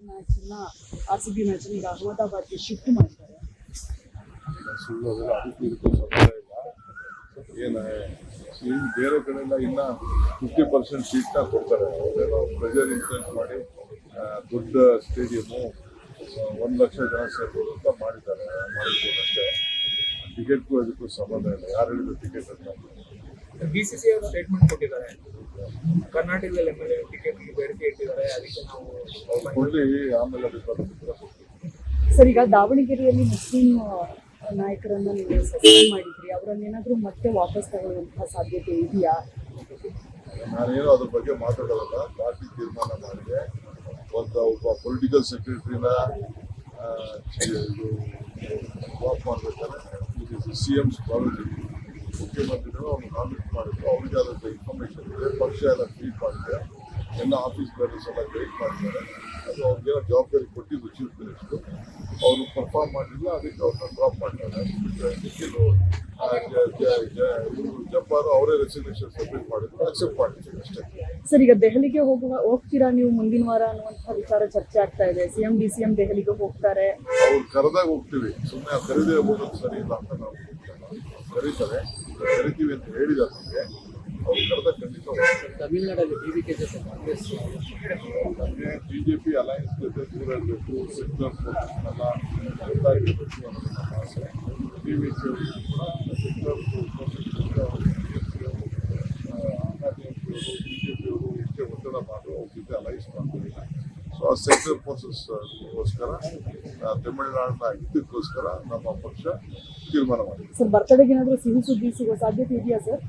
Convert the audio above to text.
ಮ್ಯಾಚನ್ನ RCB ಮ್ಯಾಚನ್ನ ಈಗ ಅಹಮದಾಬಾದ್ಗೆ shift ಮಾಡಿದ್ದಾರೆ. ಸುಳ್ಳು ಅದೆಲ್ಲ ಅದಕ್ಕೂ ಇದಕ್ಕೂ ಸಂಬಂಧ ಇಲ್ಲ. ಏನು ಬೇರೆ ಕಡೆ ಎಲ್ಲ ಇನ್ನ 50% ಸೀಟ್ನ ಕೊಡ್ತಾರೆ. ಅವರೇನೋ ಪ್ರೆಷರ್ ಇನ್ಫ್ಲೂಯೆನ್ಸ್ ಮಾಡಿ ದೊಡ್ಡ ಸ್ಟೇಡಿಯಮ್ಮು 1 ಲಕ್ಷ ಜನ ಸೇರ್ಬೋದು ಅಂತ ಮಾಡಿದ್ದಾರೆ. ಮಾಡಿರ್ಬೋದು ಅಷ್ಟೇ. ಟಿಕೆಟ್ಗೂ ಅದಕ್ಕೂ ಸಂಬಂಧ ಇಲ್ಲ. ಯಾರು ಹೇಳಿದ್ರು ಟಿಕೆಟ್ ಅಂತ. BCCI ಅವರು ಸ್ಟೇಟ್ಮೆಂಟ್ ಕೊಟ್ಟಿದ್ದಾರೆ, ಕರ್ನಾಟಕದಲ್ಲಿ MLA ಟಿಕೆಟ್ ಬೇಡಿಕೆ ಇಟ್ಟಿದ್ದಾರೆ, ಅದಕ್ಕೆ ನಾವು ಕೊಡ್ಲಿ, ಆಮೇಲೆ ಅದಕ್ಕೆ ಸರ್, ಈಗ ದಾವಣಗೆರೆಯಲ್ಲಿ ಮುಸ್ಲಿಂ ನಾಯಕರನ್ನ ನೀವು ಸಸ್ಪೆಂಡ್ ಮಾಡಿದ್ರಿ, ಅವರನ್ನೇನಾದ್ರೂ ಮತ್ತೆ ವಾಪಸ್ ತಗೊಳ್ಳುವಂತಹ ಸಾಧ್ಯತೆ ಇದೆಯಾ? ನಾನೇನು ಅದ್ರ ಬಗ್ಗೆ ಮಾತಾಡೋಲ್ಲ. ಪಾರ್ಟಿ ತೀರ್ಮಾನ ಮಾಡಿದೆ. ಒಬ್ಬ ಪೊಲಿಟಿಕಲ್ ಸೆಕ್ರೆಟರಿನ ವಾಕ್ ಮಾಡಬೇಕಾದ್ರೆ CM's ಪ್ರಾವಿಟಿ, ಮುಖ್ಯಮಂತ್ರಿಗಳು ಅವ್ರನ್ನ ನಾಮಿನೇಟ್ ಮಾಡಿದ್ರು. ಅವ್ರಿಗೆ ಆದಂಥ ಇನ್ಫಾರ್ಮೇಷನ್ ಇದೆ. ಪಕ್ಷ ಎಲ್ಲ ಟ್ವೀಟ್ ಮಾಡಿದೆ. ಎಲ್ಲ ಆಫೀಸ್ ಬೇರರ್ಸ್ ಎಲ್ಲ ಗೈಡ್ ಮಾಡಿದ್ದಾರೆ. ಅದು ಅವ್ರಿಗೆಲ್ಲ ಜವಾಬ್ದಾರಿ ಕೊಟ್ಟಿದ್ದು ಚೀಫ್ ಮಿನಿಸ್ಟರ್. ಅವರು ಪರ್ಫಾರ್ಮ್ ಮಾಡಲಿಲ್ಲ, ಅದಕ್ಕೆ ಅವ್ರನ್ನ ಡ್ರಾಪ್ ಮಾಡಿದ್ದಾರೆ. ಜಬ್ಬಾರು ಅವರೇ ರೆಸಿಗ್ನೇಷನ್ ಸಬ್ಮಿಟ್ ಮಾಡಿದ್ರು, ಅಕ್ಸೆಪ್ಟ್ ಮಾಡಿದ್ರು ಅಷ್ಟೇ. ಸರ್, ಈಗ ದೆಹಲಿಗೆ ಹೋಗ್ತೀರಾ ನೀವು ಮುಂದಿನ ವಾರ ಅನ್ನುವಂಥ ವಿಚಾರ ಚರ್ಚೆ ಆಗ್ತಾ ಇದೆ. CM ದೆಹಲಿಗೆ ಹೋಗ್ತಾರೆ. ಅವ್ರು ಕರೆದಾಗ ಹೋಗ್ತೀವಿ, ಸುಮ್ಮನೆ ಕರೆದೇ ಹೋಗೋದು ಸರಿ ಇಲ್ಲ ಅಂತ ನಾವು ಕರೀತಾರೆ, ಕರಿತೀವಿ ಅಂತ ಹೇಳಿದ್ದಾರೆ ನಮಗೆ. ಅವ್ರು ಕರೆದಾಗ ಖಂಡಿತ ಹೋಗ್ತಾರೆ. ತಮಿಳುನಾಡಲ್ಲಿ TVK ಜೊತೆ ಕಾಂಗ್ರೆಸ್ ನಮಗೆ BJP ಅಲಯನ್ಸ್ ಜೊತೆ ದೂರ ಇರಬೇಕು, ಸೆಕ್ಯುಲರ್ ಫೋರ್ಸಸ್ನೆಲ್ಲ ಗೊತ್ತಾಗಿರಬೇಕು ಅನ್ನೋದು ನಮ್ಮ ಆಸೆ. TVK ಕೂಡ ಸೆಕ್ಯುಲರ್ ಫೋರ್ಸಸ್ BJP ಅವರು ಇಷ್ಟೇ ಒತ್ತಡ ಮಾಡಿ ಅವ್ರ ಜೊತೆ ಅಲೈನ್ಸ್ ಮಾಡ್ತಿಲ್ಲ. ಸೊ ಆ ಸೆಕ್ಯುಲರ್ ಫೋರ್ಸಸ್ಗೋಸ್ಕರ ತಮಿಳುನಾಡಿನ ಹಿತಕ್ಕೋಸ್ಕರ ನಮ್ಮ ಪಕ್ಷ ತೀರ್ಮಾನ ಮಾಡಿದೆ. ಸರ್, ಬರ್ತಡೆಗೆ ಏನಾದರೂ ಸಿಹಿ ಸುದ್ದಿ ಸಿಗೋ ಸಾಧ್ಯತೆ ಇದೆಯಾ ಸರ್?